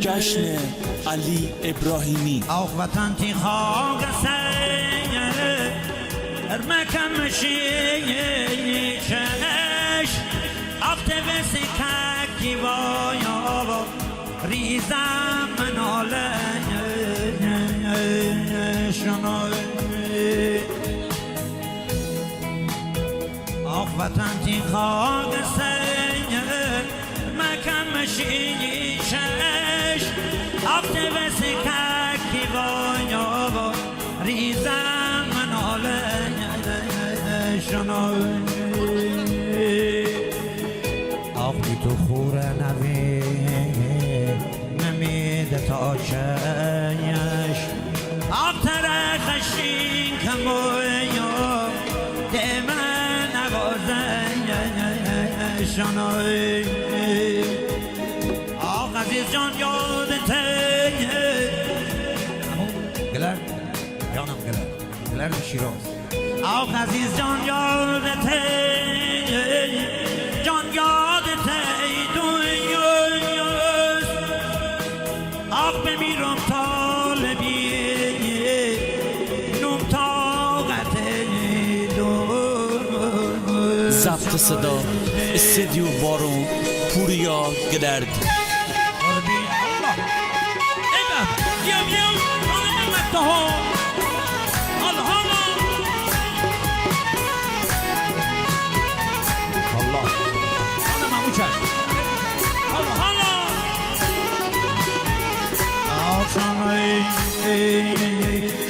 جشن علی ابراهیمی. Auch vatan ti khagsen ermakam shish afte vesikaki vaya rizam nale shnoy Auch vatan ti khagsen ermakam shish afte vesikaki vaya rizam nale shnoy Auch wie du khura navi namid tashash Auch tara khashin kamoyo deman agozan shnoy Auch aziz jan yadte Geler janam geler Shiraz Auch aziz jan yadte Can yadte dünyayız Ah bemiram talebi Num taqate ضبط صدا استدیو بارون پوریا گدرد.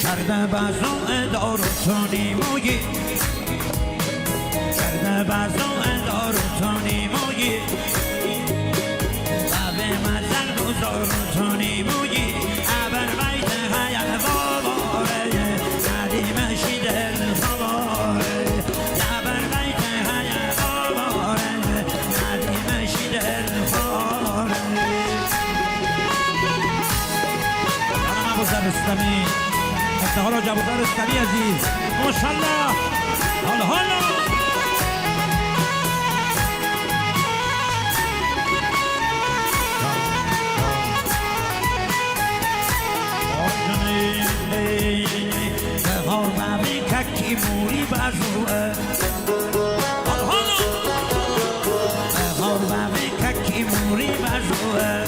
کرده بزن دارو تونی مویی کرده بزن دارو تونی مویی لبه مزن بزارو تونی مویی ابر بیت حیل باباره ندیمشی دل خواره ابر بیت حیل باباره ندیمشی دل خواره جانم ابو زبستمی افتخار و جبودار استمی عزیز ماشالله حالا بهار بمی ککی موری بزوه بهار بمی ککی موری بزوه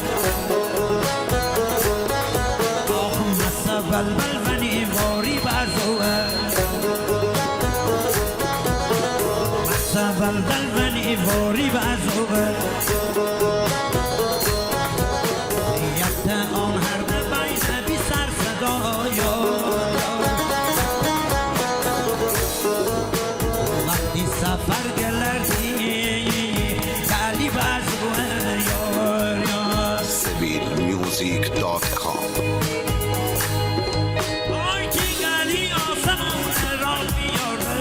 آخ مسا بلبل ونی باری بزوه مسا بلبل ونی باری بزوه یکت آن هر بین بی سر صدایا وقتی سفر گلردی کلی بزوه SevilMusic.com آی کی گلی آسمان را بیاره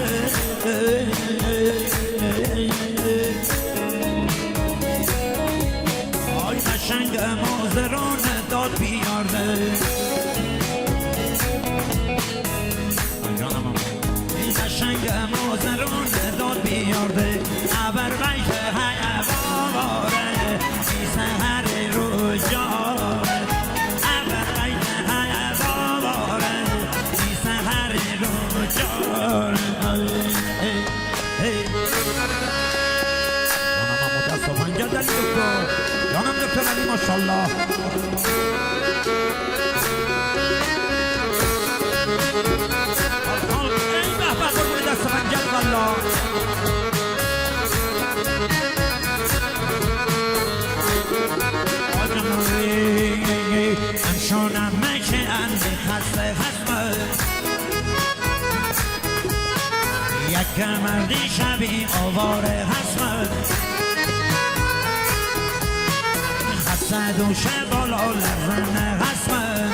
آی قشنگ مازران داد بیاره این قشنگ مازران داد بیاره ابر بیت حیواره بی سهر رو جاره ابر بیت حیواره بی سهر رو جاره جانم مدست و پنجه دلی دکتر جانم دکتر علی ماشالله ای به به قربون دست پنجه والله امشانم مکه اندی خسته خسمه یک مردی شبی آواره خسمه خسته دوشه بالا لرزنه خسمه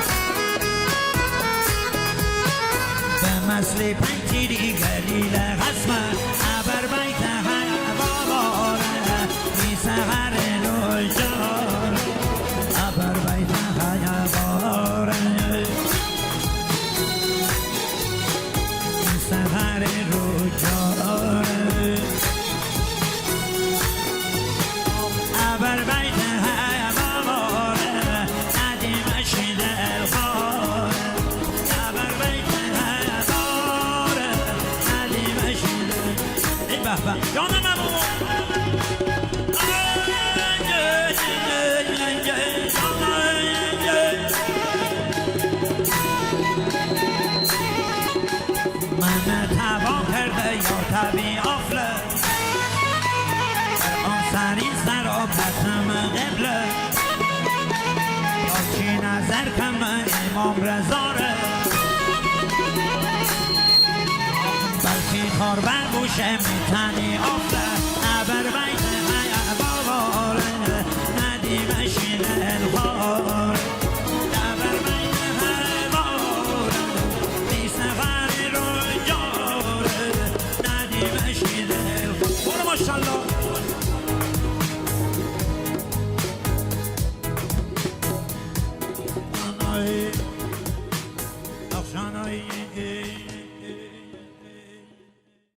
به مثل پنجیری گلیل خسمه ابر بیت حیواره بی سهر رو جاره ابر بیت حیواره بی سهر رو جاره به به جانم من تبا کرده یا طبی آفله آن سری سر و بطم قبله یا چی نظر کم امام رزاره بلکی کار بر گوشه میتنی آفله ابر بیت باباره ندیمشین الخاره ابر بیت باباره بی سفری رو جاره ندیمشین الخاره برو ماشالله شانایی